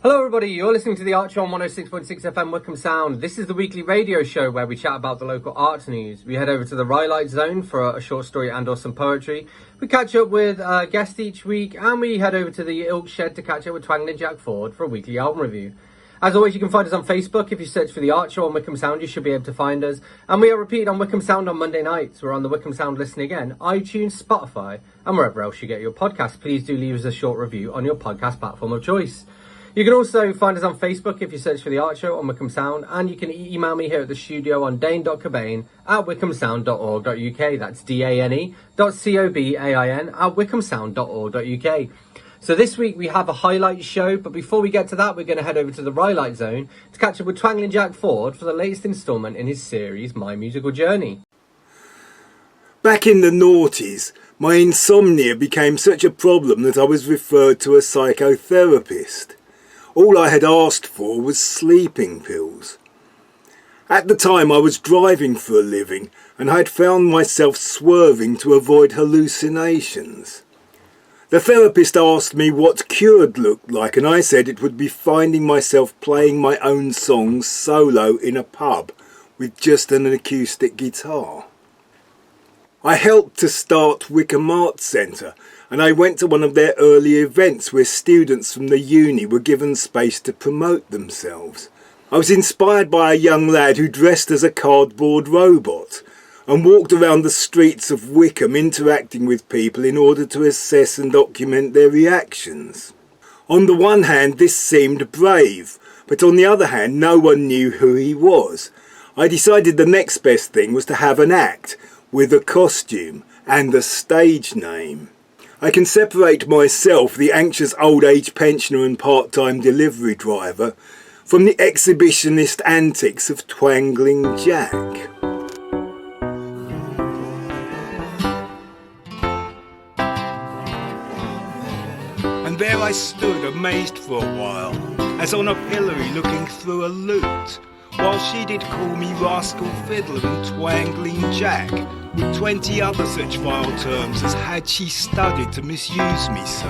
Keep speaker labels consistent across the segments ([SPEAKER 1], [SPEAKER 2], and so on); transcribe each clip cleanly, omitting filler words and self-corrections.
[SPEAKER 1] Hello everybody, you're listening to the Archer on 106.6 FM Wickham Sound. This is the weekly radio show where we chat about the local arts news. We head over to the Rhylight Zone for a short story and or some poetry. We catch up with a guest each week, and we head over to the Ilk Shed to catch up with Twangling Jack Ford for a weekly album review. As always, you can find us on Facebook. If you search for the Archer on Wickham Sound, you should be able to find us. And we are repeated on Wickham Sound on Monday nights. We're on the Wickham Sound Listen Again, iTunes, Spotify, and wherever else you get your podcasts. Please do leave us a short review on your podcast platform of choice. You can also find us on Facebook if you search for The Art Show on Wickham Sound, and you can email me here at the studio on dane.cobain@wickhamsound.org.uk. That's dane.cobain@wickhamsound.org.uk. So this week we have a highlight show, but before we get to that, we're going to head over to the Rhylight Zone to catch up with Twangling Jack Ford for the latest instalment in his series, My Musical Journey.
[SPEAKER 2] Back in the noughties, my insomnia became such a problem that I was referred to a psychotherapist. All I had asked for was sleeping pills. At the time I was driving for a living, and I had found myself swerving to avoid hallucinations. The therapist asked me what cured looked like, and I said it would be finding myself playing my own songs solo in a pub with just an acoustic guitar. I helped to start Wickham Arts Centre, and I went to one of their early events where students from the uni were given space to promote themselves. I was inspired by a young lad who dressed as a cardboard robot and walked around the streets of Wickham interacting with people in order to assess and document their reactions. On the one hand, this seemed brave, but on the other hand, no one knew who he was. I decided the next best thing was to have an act with a costume and a stage name. I can separate myself, the anxious old age pensioner and part-time delivery driver, from the exhibitionist antics of Twangling Jack. And there I stood amazed for a while, as on a pillory looking through a lute, while she did call me rascal fiddler and Twangling Jack, with 20 other such vile terms as had she studied to misuse me so.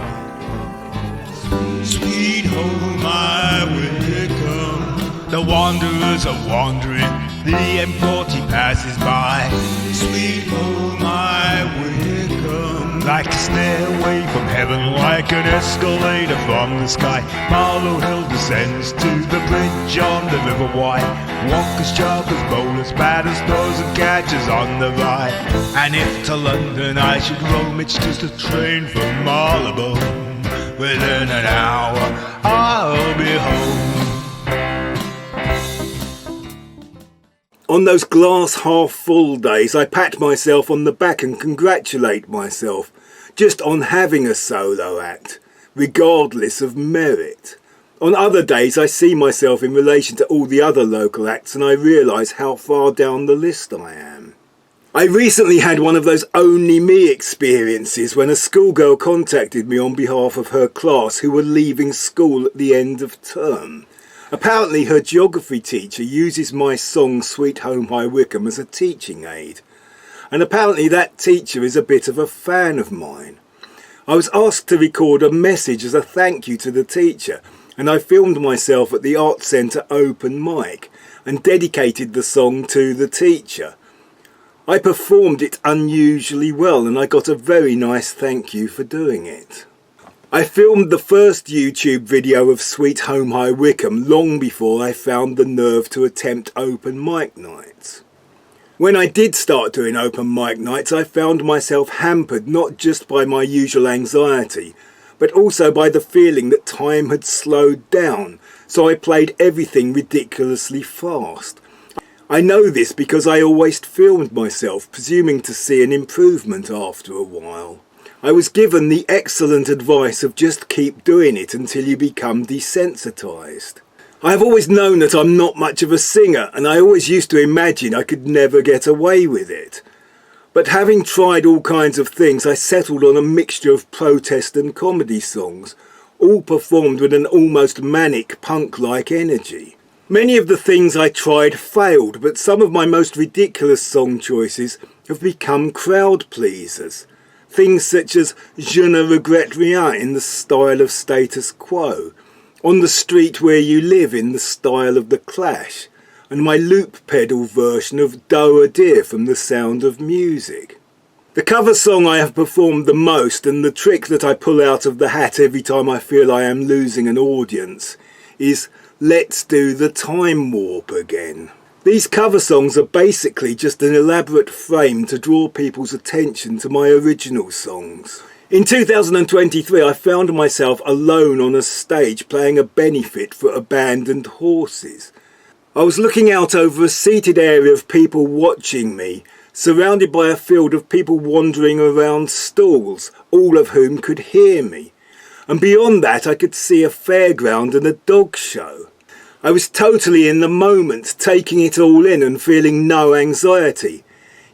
[SPEAKER 2] Sweet home I Wickham, the wanderers are wandering, the M40 passes by. Sweet home I Wickham, like a stairway from heaven, like an escalator from the sky. Marlow Hill descends to the bridge on the River Wye. Walkers, joggers, bowlers, batters, throws and catchers on the ride. And if to London I should roam, it's just a train from Marylebone. Within an hour I'll be home. On those glass half full days I pat myself on the back and congratulate myself just on having a solo act, regardless of merit. On other days I see myself in relation to all the other local acts and I realise how far down the list I am. I recently had one of those only me experiences when a schoolgirl contacted me on behalf of her class who were leaving school at the end of term. Apparently her geography teacher uses my song Sweet Home High Wickham as a teaching aid. And apparently that teacher is a bit of a fan of mine. I was asked to record a message as a thank you to the teacher, and I filmed myself at the Arts Centre open mic and dedicated the song to the teacher. I performed it unusually well and I got a very nice thank you for doing it. I filmed the first YouTube video of Sweet Home High Wickham long before I found the nerve to attempt open mic nights. When I did start doing open mic nights, I found myself hampered not just by my usual anxiety, but also by the feeling that time had slowed down, so I played everything ridiculously fast. I know this because I always filmed myself, presuming to see an improvement after a while. I was given the excellent advice of just keep doing it until you become desensitised. I have always known that I'm not much of a singer, and I always used to imagine I could never get away with it. But having tried all kinds of things, I settled on a mixture of protest and comedy songs, all performed with an almost manic punk-like energy. Many of the things I tried failed, but some of my most ridiculous song choices have become crowd pleasers. Things such as Je ne regrette rien in the style of Status Quo, On the Street Where You Live in the style of The Clash, and my loop pedal version of Doe a Deer from The Sound of Music. The cover song I have performed the most, and the trick that I pull out of the hat every time I feel I am losing an audience, is Let's Do the Time Warp Again. These cover songs are basically just an elaborate frame to draw people's attention to my original songs. In 2023 I found myself alone on a stage playing a benefit for abandoned horses. I was looking out over a seated area of people watching me, surrounded by a field of people wandering around stalls, all of whom could hear me. And beyond that I could see a fairground and a dog show. I was totally in the moment, taking it all in and feeling no anxiety.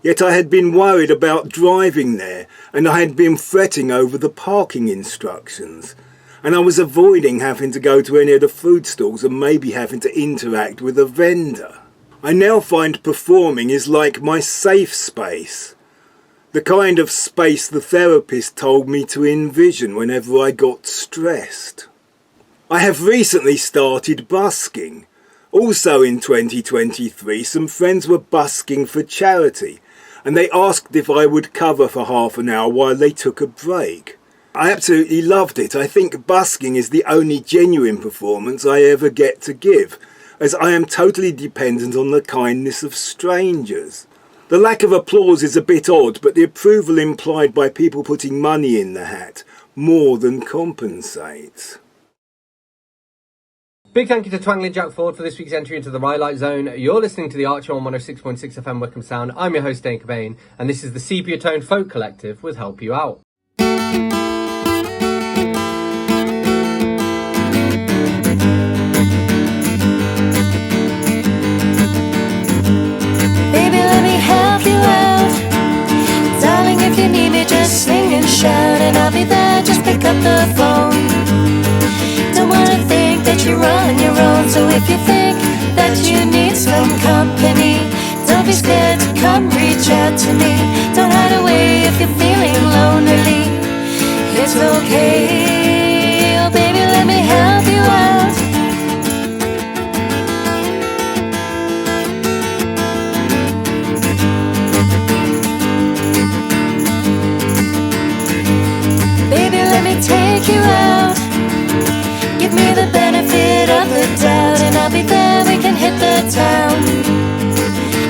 [SPEAKER 2] Yet I had been worried about driving there, and I had been fretting over the parking instructions. And I was avoiding having to go to any of the food stalls and maybe having to interact with a vendor. I now find performing is like my safe space. The kind of space the therapist told me to envision whenever I got stressed. I have recently started busking. Also in 2023, some friends were busking for charity, and they asked if I would cover for half an hour while they took a break. I absolutely loved it. I think busking is the only genuine performance I ever get to give, as I am totally dependent on the kindness of strangers. The lack of applause is a bit odd, but the approval implied by people putting money in the hat more than compensates.
[SPEAKER 1] Big thank you to Twangly Jack Ford for this week's entry into the Rye Light Zone. You're listening to the Archer on 106.6 FM Wickham Sound. I'm your host Dane Cobain, and this is the Sepia Tone Folk Collective with Help You Out.
[SPEAKER 3] If you need me, just sing and shout, and I'll be there, just pick up the phone. Don't wanna think that you're on your own, so if you think that you need some company, don't be scared to come reach out to me. Don't hide away if you're feeling lonely. It's okay, oh baby, let me help you out. Take you out, give me the benefit of the doubt, and I'll be there, we can hit the town.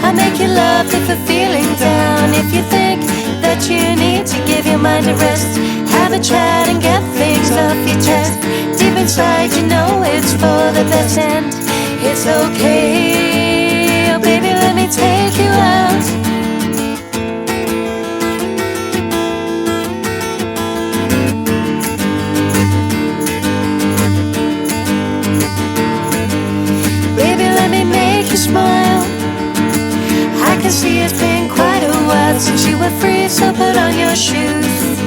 [SPEAKER 3] I'll make you laugh if you're feeling down. If you think that you need to give your mind a rest, have a chat and get things off your chest. Deep inside you know it's for the best, and it's okay, oh baby, let me take you out. Smile, I can see it's been quite a while since you were free, so put on your shoes.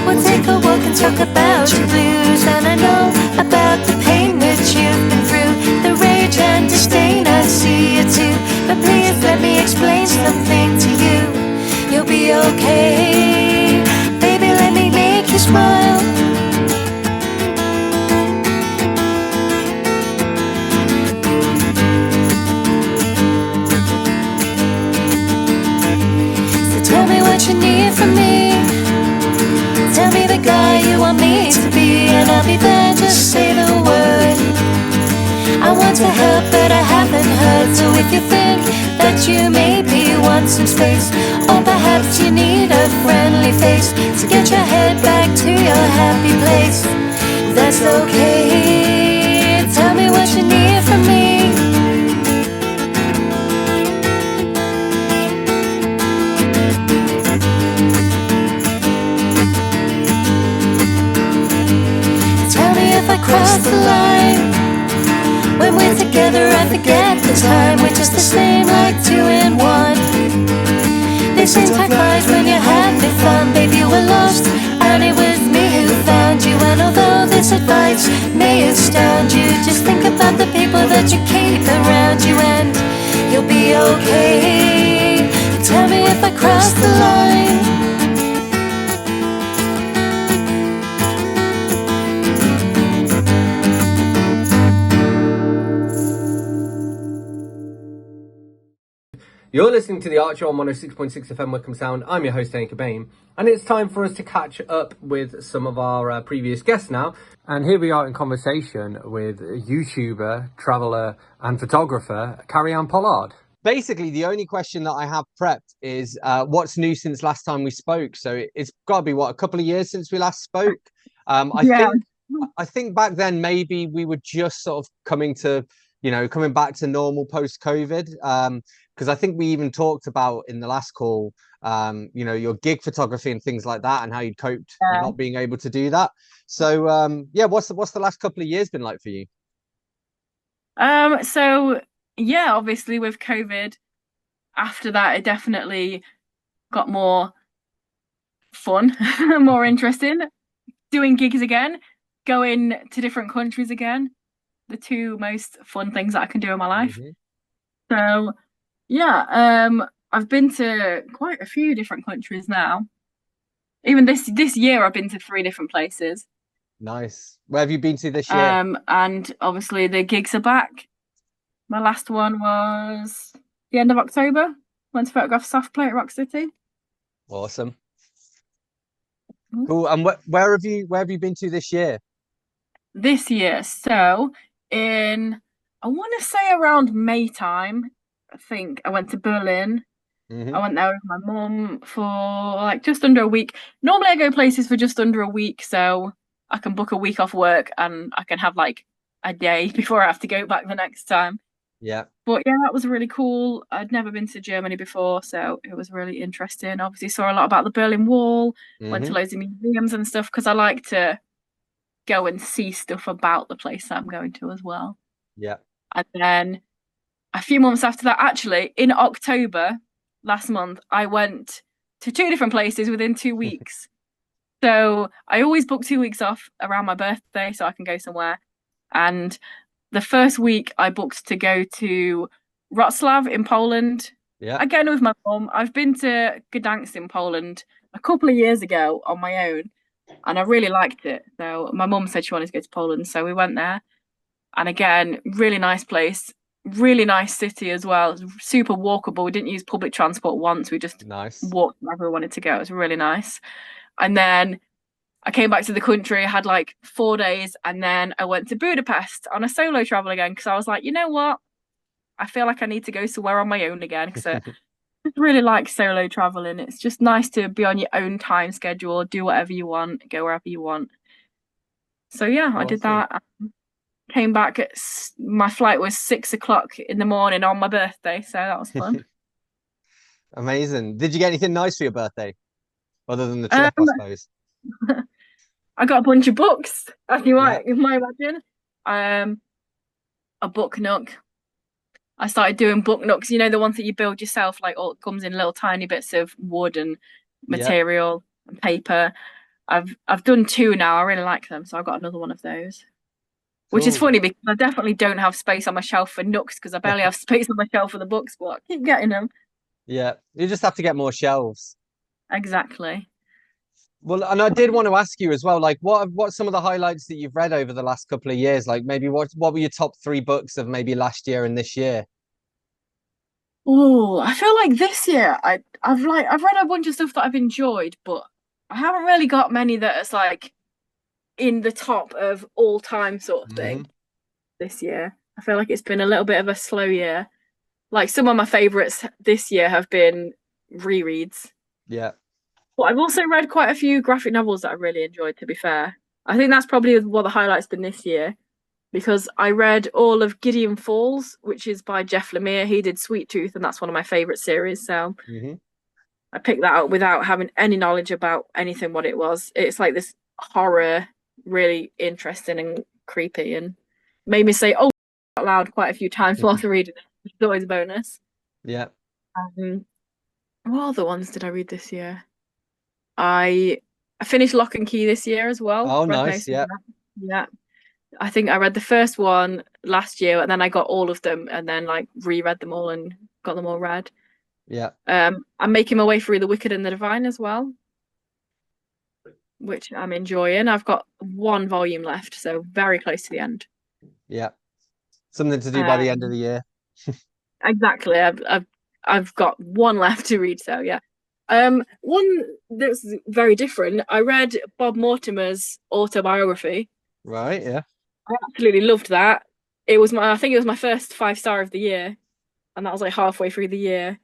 [SPEAKER 3] We'll take a walk and talk about your blues, and I know about the pain that you've been through, the rage and disdain, I see it too. But please let me explain something to you. You'll be okay, baby, let me make you smile. You need from me, tell me the guy you want me to be, and I'll be there, just say the word. I want to help but I haven't heard, so if you think that you maybe want some space, or perhaps you need a friendly face to get your head back to your happy place, that's okay, tell me what you need from me. Cross the line, when we're together I forget the time, we're just the same like 2 in 1. They say time flies when you're having fun, baby you were lost and it was me who found you. And although this advice may astound you, just think about the people that you keep around you, and you'll be okay. Tell me if I cross the line.
[SPEAKER 1] You're listening to The Archer on 106.6 FM Wickham Sound. I'm your host, Dane Cobain, and it's time for us to catch up with some of our previous guests now. And here we are in conversation with YouTuber, traveller and photographer, Carrie-Anne Pollard.
[SPEAKER 4] Basically, the only question that I have prepped is what's new since last time we spoke. So it's got to be, what, a couple of years since we last spoke? I think back then maybe we were just sort of coming back to normal post-COVID. Because I think we even talked about in the last call, your gig photography and things like that, and how you coped not being able to do that. So what's the last couple of years been like for you?
[SPEAKER 5] Obviously with COVID, after that, it definitely got more fun, more interesting. Doing gigs again, going to different countries again, the two most fun things that I can do in my life. So, I've been to quite a few different countries now. Even this year, I've been to 3 different places.
[SPEAKER 4] Nice. Where have you been to this year?
[SPEAKER 5] And obviously the gigs are back. My last one was the end of October. Went to photograph Soft Play at Rock City.
[SPEAKER 4] Awesome. Cool. And where have you been to this year?
[SPEAKER 5] This year, so I want to say around May time, I think I went to Berlin. I went there with my mum for like just under a week. Normally I go places for just under a week, so I can book a week off work and I can have like a day before I have to go back the next time.
[SPEAKER 4] Yeah.
[SPEAKER 5] But yeah, that was really cool. I'd never been to Germany before, so it was really interesting. Obviously saw a lot about the Berlin Wall, went to loads of museums and stuff, because I like to go and see stuff about the place that I'm going to as well.
[SPEAKER 4] Yeah.
[SPEAKER 5] And then a few months after that, actually, in October last month, I went to 2 different places within 2 weeks. So I always book 2 weeks off around my birthday so I can go somewhere. And the first week I booked to go to Wrocław in Poland.
[SPEAKER 4] Yeah.
[SPEAKER 5] Again with my mum. I've been to Gdansk in Poland a couple of years ago on my own, and I really liked it. So my mum said she wanted to go to Poland, so we went there. And again, really nice place, really nice city as well. It was super walkable. We didn't use public transport once. We just walked wherever we wanted to go. It was really nice. And then I came back to the country. I had like 4 days, and then I went to Budapest on a solo travel again, because I was like, you know what? I feel like I need to go somewhere on my own again, because I just really like solo traveling. It's just nice to be on your own time schedule, do whatever you want, go wherever you want. So yeah, awesome. I did that. Came back my flight was 6 o'clock in the morning on my birthday, so that was fun.
[SPEAKER 4] Amazing. Did you get anything nice for your birthday, other than the trip, I suppose?
[SPEAKER 5] I got a bunch of books, as you might imagine. A book nook. I started doing book nooks, the ones that you build yourself, like all it comes in little tiny bits of wood and material and paper. I've done 2 now. I really like them, so I've got another one of those. Which is funny, because I definitely don't have space on my shelf for nooks, because I barely have space on my shelf for the books, but I keep getting them.
[SPEAKER 4] Yeah, you just have to get more shelves.
[SPEAKER 5] Exactly.
[SPEAKER 4] Well, and I did want to ask you as well, like, what some of the highlights that you've read over the last couple of years? Like, maybe what were your top 3 books of maybe last year and this year?
[SPEAKER 5] Oh, I feel like this year I've read a bunch of stuff that I've enjoyed, but I haven't really got many that is like in the top of all time sort of thing. This year I feel like it's been a little bit of a slow year. Like, some of my favorites this year have been rereads.
[SPEAKER 4] Yeah.
[SPEAKER 5] But I've also read quite a few graphic novels that I really enjoyed, to be fair. I think that's probably what the highlight's been this year, because I read all of Gideon Falls, which is by Jeff Lemire. He did Sweet Tooth, and that's one of my favorite series, so I picked that up without having any knowledge about anything what it was. It's like this horror, really interesting and creepy, and made me say "oh" out loud quite a few times whilst reading it, which is always a bonus.
[SPEAKER 4] Yeah.
[SPEAKER 5] What other ones did I read this year? I finished Lock and Key this year as well.
[SPEAKER 4] Oh, nice. Yeah.
[SPEAKER 5] I think I read the first one last year, and then I got all of them, and then like reread them all and got them all read.
[SPEAKER 4] Yeah.
[SPEAKER 5] I'm making my way through The Wicked and the Divine as well, which I'm enjoying. I've got 1 volume left, so very close to the end.
[SPEAKER 4] Yeah. Something to do by the end of the year.
[SPEAKER 5] Exactly. I've I've got one left to read, so yeah. One that's very different. I read Bob Mortimer's autobiography.
[SPEAKER 4] Right, yeah.
[SPEAKER 5] I absolutely loved that. I think it was my first 5-star of the year, and that was like halfway through the year.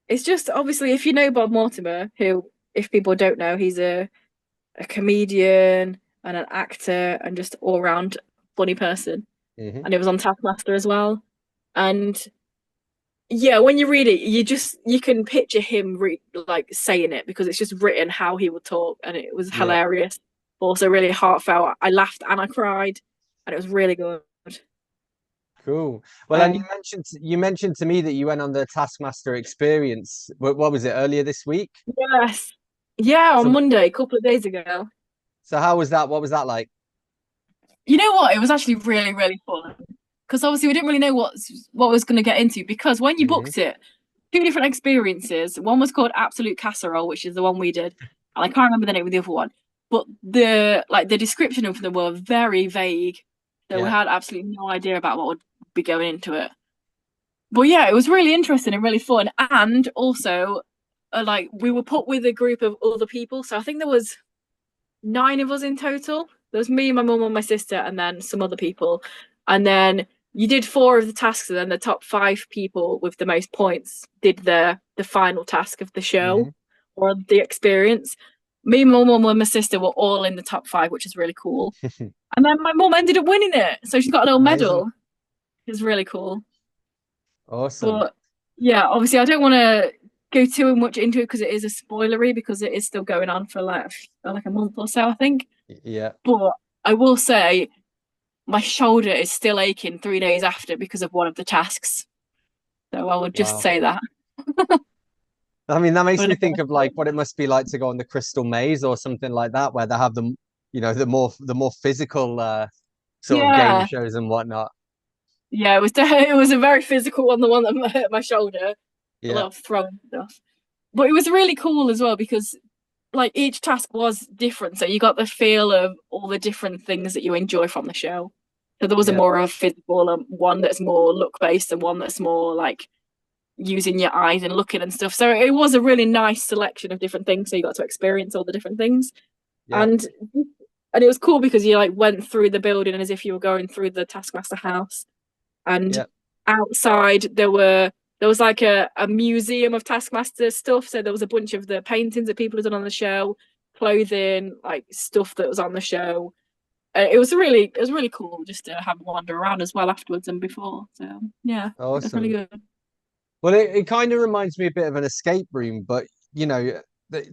[SPEAKER 5] It's just obviously if you know Bob Mortimer, who if people don't know, he's a comedian and an actor and just all round funny person.
[SPEAKER 4] Hmm.
[SPEAKER 5] And it was on Taskmaster as well. And yeah, when you read it, you can picture him like saying it because it's just written how he would talk, and it was
[SPEAKER 4] Yeah,
[SPEAKER 5] hilarious, but also really heartfelt. I laughed and I cried, and it was really good.
[SPEAKER 4] cool. Well, and
[SPEAKER 5] Um,
[SPEAKER 4] you mentioned to me that you went on the Taskmaster experience. What was it, earlier this week?
[SPEAKER 5] yes, yeah, on
[SPEAKER 4] So
[SPEAKER 5] Monday, a couple of days ago.
[SPEAKER 4] so how was that? What was that like?
[SPEAKER 5] You know what? It was actually really, really fun because obviously we didn't really know what was going to get into because when you
[SPEAKER 4] Hmm.
[SPEAKER 5] booked it, two different experiences. One was called Absolute Casserole, which is the one we did, and I can't remember the name of the other one. But the description of them were very vague, so we
[SPEAKER 4] Yeah.
[SPEAKER 5] had absolutely no idea about what would be going into it. But yeah, it was really interesting and really fun, and also like we were put with a group of other people. So I think there was 9 of us in total. There was me, my mum, and my sister, and then some other people. And then you did 4 of the tasks, and then the top 5 people with the most points did the final task of the show
[SPEAKER 4] Hmm.
[SPEAKER 5] or the experience. Me, my mum, and my sister were all in the top 5, which is really cool. And then my mum ended up winning it, so she got a little
[SPEAKER 4] Amazing.
[SPEAKER 5] medal. It was really cool.
[SPEAKER 4] Awesome.
[SPEAKER 5] But yeah, obviously, I don't want to go too much into it because it is a spoilery because it is still going on for like a month or so, I think.
[SPEAKER 4] Yeah.
[SPEAKER 5] But I will say my shoulder is still aching 3 days after because of one of the tasks. So I would just
[SPEAKER 4] Wow.
[SPEAKER 5] say that.
[SPEAKER 4] I mean, that makes
[SPEAKER 5] But
[SPEAKER 4] me think of like what it must be like to go on the Crystal Maze or something like that, where they have them, the more physical sort of game
[SPEAKER 5] yeah,
[SPEAKER 4] shows and whatnot.
[SPEAKER 5] yeah, it was a very physical one, the one that hurt my shoulder, a
[SPEAKER 4] Yeah.
[SPEAKER 5] lot of throwing stuff. But it was really cool as well because like each task was different, so you got the feel of all the different things that you enjoy from the show. So there was a
[SPEAKER 4] Yeah.
[SPEAKER 5] more of a physical one that's more look based and one that's more like using your eyes and looking and stuff. So it was a really nice selection of different things. So you got to experience all the different things.
[SPEAKER 4] Yeah.
[SPEAKER 5] And it was cool because you like went through the building as if you were going through the Taskmaster house. And
[SPEAKER 4] Yeah.
[SPEAKER 5] outside there was like a museum of Taskmaster stuff. So there was a bunch of the paintings that people had done on the show, clothing, like stuff that was on the show. It was really cool just to have a wander around as well afterwards and before. So yeah, it was really
[SPEAKER 4] Awesome.
[SPEAKER 5] good.
[SPEAKER 4] Well, it kind of reminds me a bit of an escape room, but there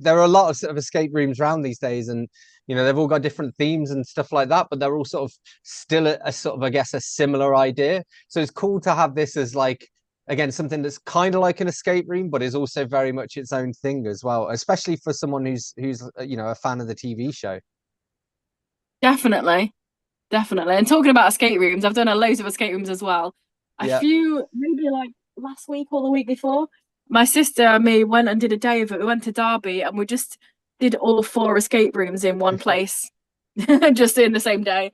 [SPEAKER 4] are a lot of sort of escape rooms around these days, and they've all got different themes and stuff like that, but they're all sort of still a sort of, I guess, a similar idea. So it's cool to have this as like, again, something that's kind of like an escape room, but is also very much its own thing as well, especially for someone who's a fan of the TV show.
[SPEAKER 5] Definitely. Definitely. And talking about escape rooms, I've done a loads of escape rooms as well. A
[SPEAKER 4] Yeah.
[SPEAKER 5] few, maybe like last week or the week before, my sister and me went and did a day of it. We went to Derby and we just did all 4 escape rooms in one place, just in the same day.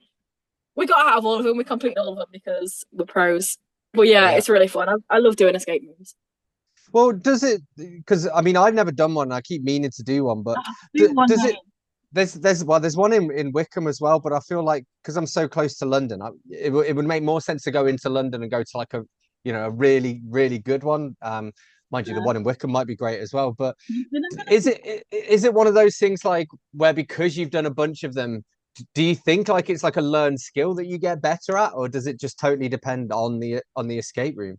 [SPEAKER 5] We got out of all of them. We completed all of them because we're pros. But yeah,
[SPEAKER 4] Yeah.
[SPEAKER 5] it's really fun. I love doing escape rooms.
[SPEAKER 4] Well, does it? Because I mean, I've never done one. I keep meaning to do one, but
[SPEAKER 5] Do one
[SPEAKER 4] does
[SPEAKER 5] day.
[SPEAKER 4] it? There's one in Wickham as well, but I feel like because I'm so close to London, it would make more sense to go into London and go to like a really good one. Mind you, the
[SPEAKER 5] Yeah.
[SPEAKER 4] one in Wickham might be great as well. But is it one of those things like where because you've done a bunch of them, do you think like it's like a learned skill that you get better at, or does it just totally depend on the escape room?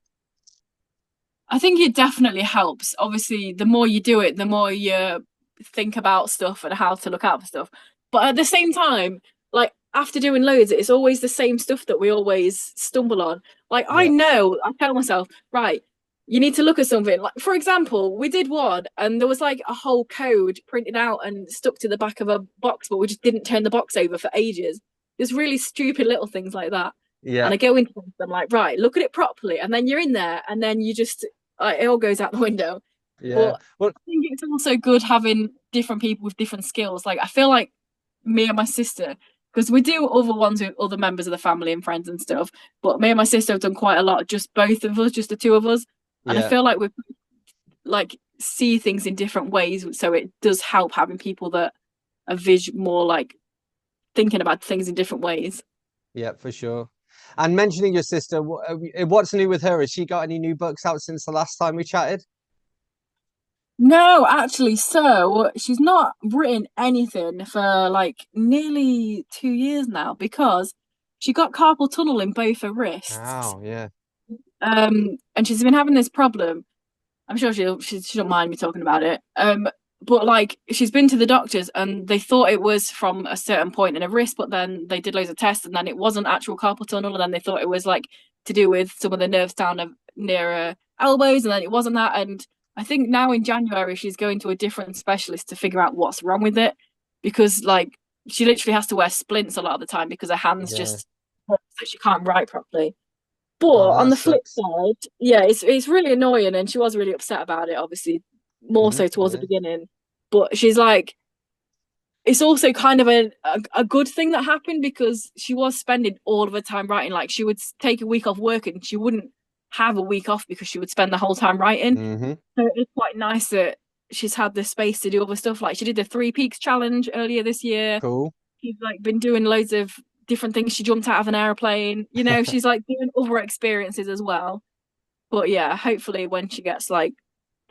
[SPEAKER 5] I think it definitely helps. Obviously, the more you do it, the more you think about stuff and how to look out for stuff. But at the same time, like after doing loads, it's always the same stuff that we always stumble on. Like
[SPEAKER 4] Yeah.
[SPEAKER 5] I tell myself, right, you need to look at something. Like for example, we did one and there was like a whole code printed out and stuck to the back of a box, but we just didn't turn the box over for ages. There's really stupid little things like that. And
[SPEAKER 4] Yeah.
[SPEAKER 5] I go into them, I'm like, right, look at it properly. And then you're in there and then you just it all goes out the window.
[SPEAKER 4] Yeah.
[SPEAKER 5] But
[SPEAKER 4] Well,
[SPEAKER 5] I think it's also good having different people with different skills. Like I feel like me and my sister, because we do other ones with other members of the family and friends and stuff. But me and my sister have done quite a lot, just both of us, just the 2 of us. And I feel like we like see things in different ways, so it does help having people that are more like thinking about things in different ways.
[SPEAKER 4] Yeah, for sure. And mentioning your sister, what's new with her? Has she got any new books out since the last time we chatted?
[SPEAKER 5] No, actually, so she's not written anything for like nearly 2 years now because she got carpal tunnel in both her wrists.
[SPEAKER 4] Wow, yeah.
[SPEAKER 5] And she's been having this problem. I'm sure she don't mind me talking about it. But like she's been to the doctors and they thought it was from a certain point in her wrist, but then they did loads of tests and then it wasn't actual carpal tunnel, and then they thought it was like to do with some of the nerves down near her elbows, and then it wasn't that. And I think now in January she's going to a different specialist to figure out what's wrong with it, because like she literally has to wear splints a lot of the time because her hands just so she can't write properly. But on the flip side, yeah, it's really annoying, and she was really upset about it, obviously, more so towards the beginning. But she's like, it's also kind of a good thing that happened because she was spending all of her time writing. Like she would take a week off work and she wouldn't have a week off because she would spend the whole time writing. So it's quite nice that she's had the space to do other stuff. Like she did the 3 Peaks challenge earlier this year.
[SPEAKER 4] Cool.
[SPEAKER 5] She's like been doing loads of different things. She jumped out of an airplane, you know. She's like doing other experiences as well. But yeah, hopefully when she gets like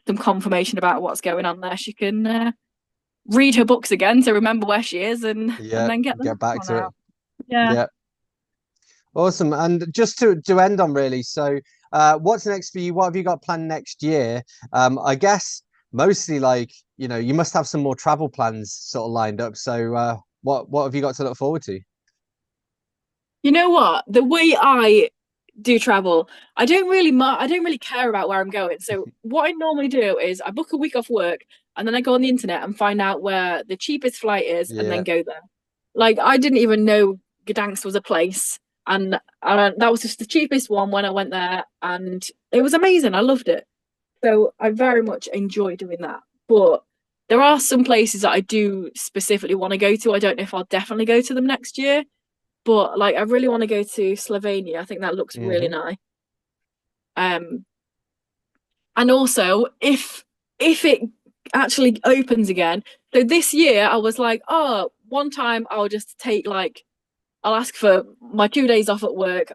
[SPEAKER 5] some confirmation about what's going on there, she can read her books again to remember where she is and then get
[SPEAKER 4] back to
[SPEAKER 5] out. Yeah.
[SPEAKER 4] Awesome. And just to end on, really, so what's next for you? What have you got planned next year? I guess mostly like, you know, you must have some more travel plans sort of lined up. So what have you got to look forward to?
[SPEAKER 5] You know what? The way I do travel, I don't really care about where I'm going. So what I normally do is I book a week off work and then I go on the internet and find out where the cheapest flight is and then go there. Like I didn't even know Gdansk was a place, and that was just the cheapest one when I went there, and it was amazing. I loved it. So I very much enjoy doing that. But there are some places that I do specifically want to go to. I don't know if I'll definitely go to them next year. But like I really want to go to Slovenia. I think that looks really nice. And also if it actually opens again. So this year I was like, oh, one time I'll just I'll ask for my 2 days off at work,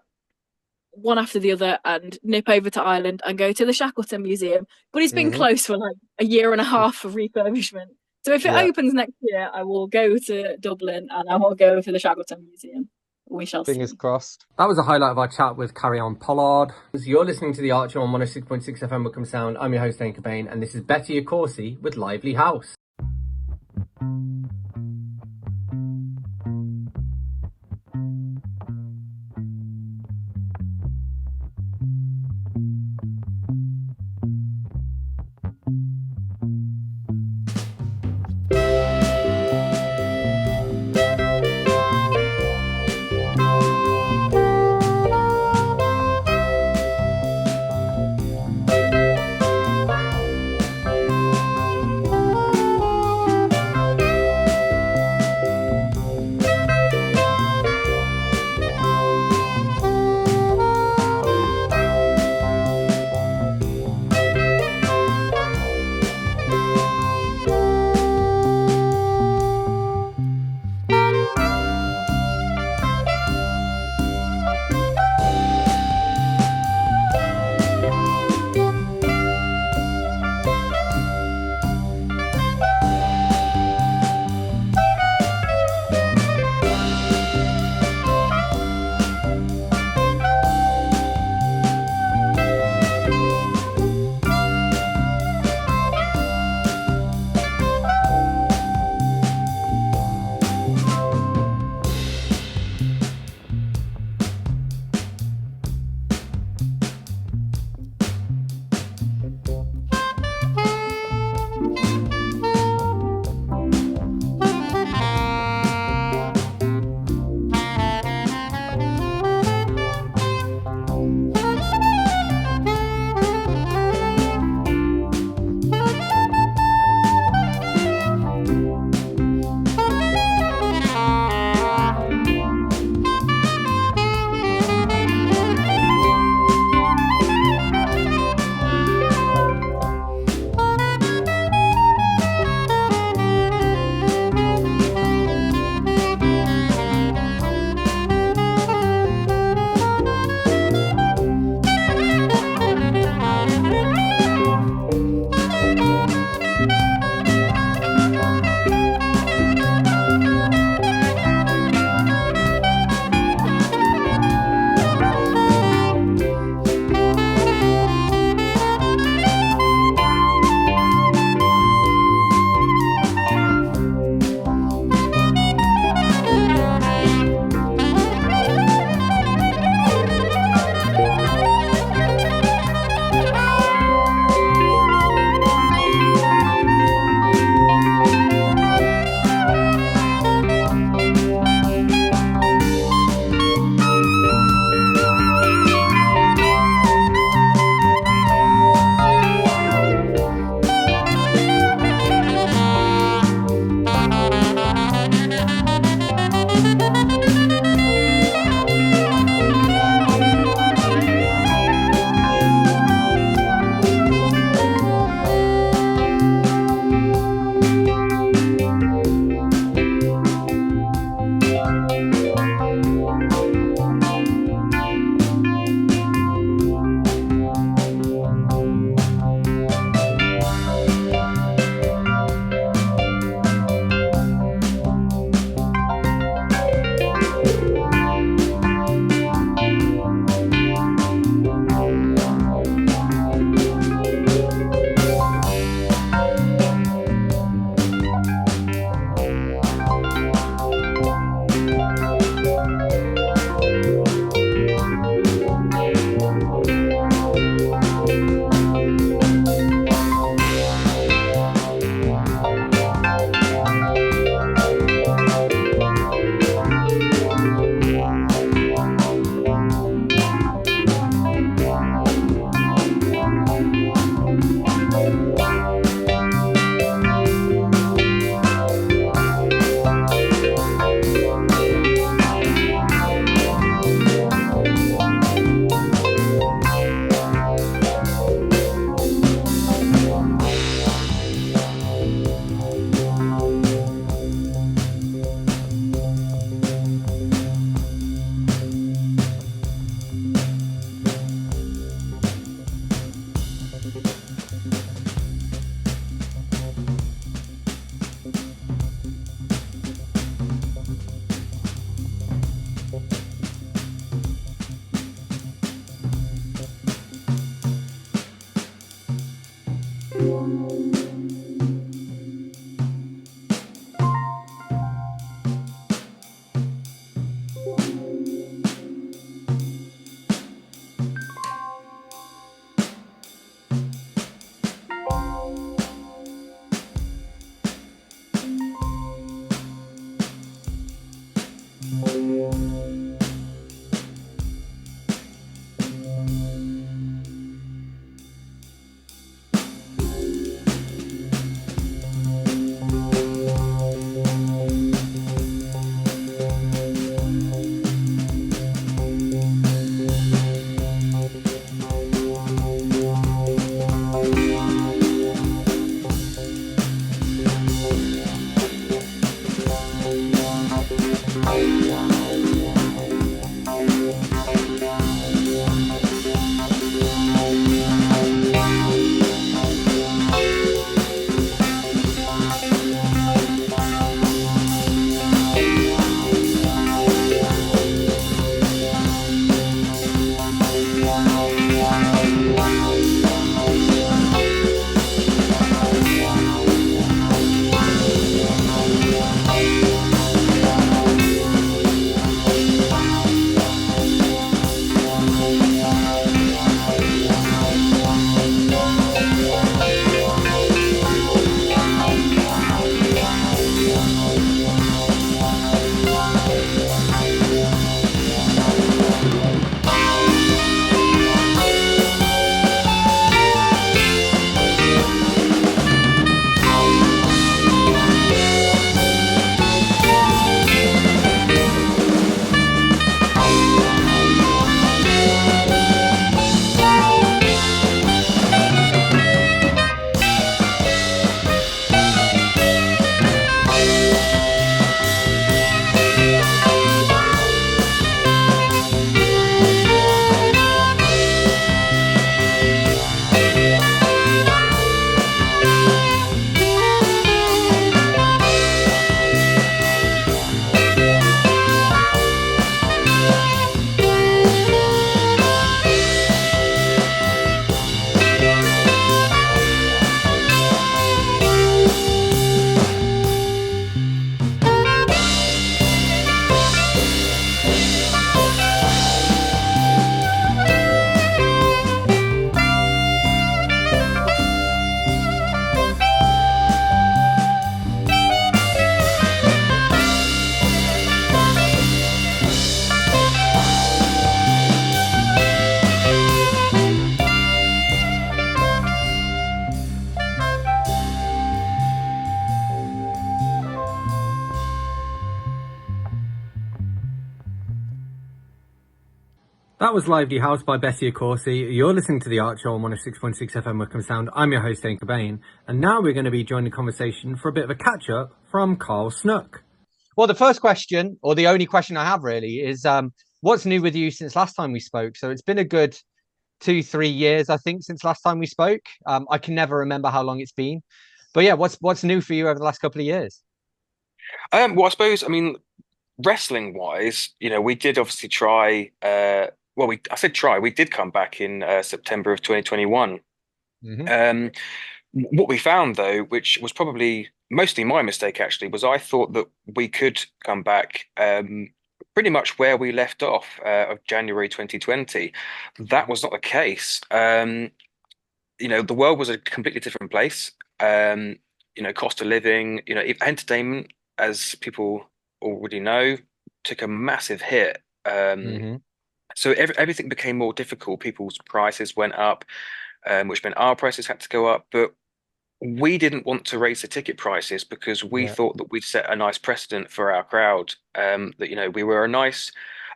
[SPEAKER 5] one after the other, and nip over to Ireland and go to the Shackleton Museum. But it's been closed for like a year and a half for refurbishment. So if it opens next year, I will go to Dublin and I will go to the Shackleton Museum. We shall
[SPEAKER 4] Fingers crossed.
[SPEAKER 1] That was a highlight of our chat with Carrie-Anne Pollard. You're listening to The Archer on 106.6 FM Wickham Sound. I'm your host, Dane Cobain, and this is Betty Accorsi with Lively House. That was Lively House by Bessie Accorsi. You're listening to The Art Show on 106.6 FM Wickham Sound. I'm your host, Dane Cobain. And now we're going to be joining the conversation for a bit of a catch-up from Carl Snook.
[SPEAKER 4] Well, the first question, or the only question I have really, is what's new with you since last time we spoke? So it's been a good 2-3 years, I think, since last time we spoke. I can never remember how long it's been. But yeah, what's new for you over the last couple of years?
[SPEAKER 6] Well, I suppose, I mean, wrestling wise, we did obviously try. I said try. We did come back in September of 2021.
[SPEAKER 4] Mm-hmm.
[SPEAKER 6] What we found, though, which was probably mostly my mistake, actually, was I thought that we could come back pretty much where we left off of January 2020. That was not the case. The world was a completely different place. Cost of living, entertainment, as people already know, took a massive hit.
[SPEAKER 4] Mm-hmm.
[SPEAKER 6] So everything became more difficult. People's prices went up, which meant our prices had to go up. But we didn't want to raise the ticket prices because we
[SPEAKER 4] Yeah.
[SPEAKER 6] thought that we'd set a nice precedent for our crowd. That we were a nice,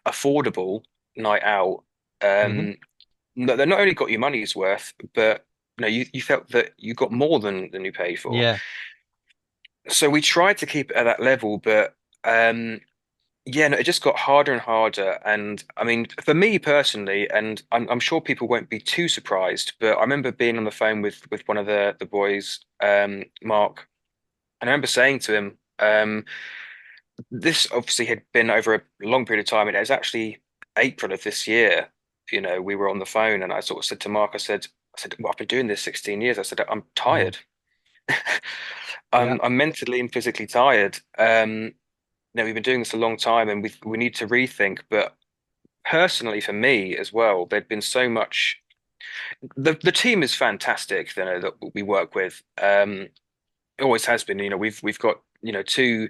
[SPEAKER 6] affordable night out.
[SPEAKER 4] Mm-hmm.
[SPEAKER 6] That not only got you money's worth, but you felt that you got more than you paid for.
[SPEAKER 4] Yeah.
[SPEAKER 6] So we tried to keep it at that level, but yeah, no, it just got harder and harder. And I mean, for me personally, and I'm sure people won't be too surprised, but I remember being on the phone with one of the boys, Mark, and I remember saying to him, this obviously had been over a long period of time. It was actually April of this year. We were on the phone, and I sort of said to Mark, I said, well, I've been doing this 16 years. I said, I'm
[SPEAKER 4] Mm-hmm.
[SPEAKER 6] tired.
[SPEAKER 4] Yeah.
[SPEAKER 6] I'm mentally and physically tired. We've been doing this a long time, and we need to rethink. But personally, for me as well, there'd been so much. The team is fantastic, that we work with. It always has been. We've got two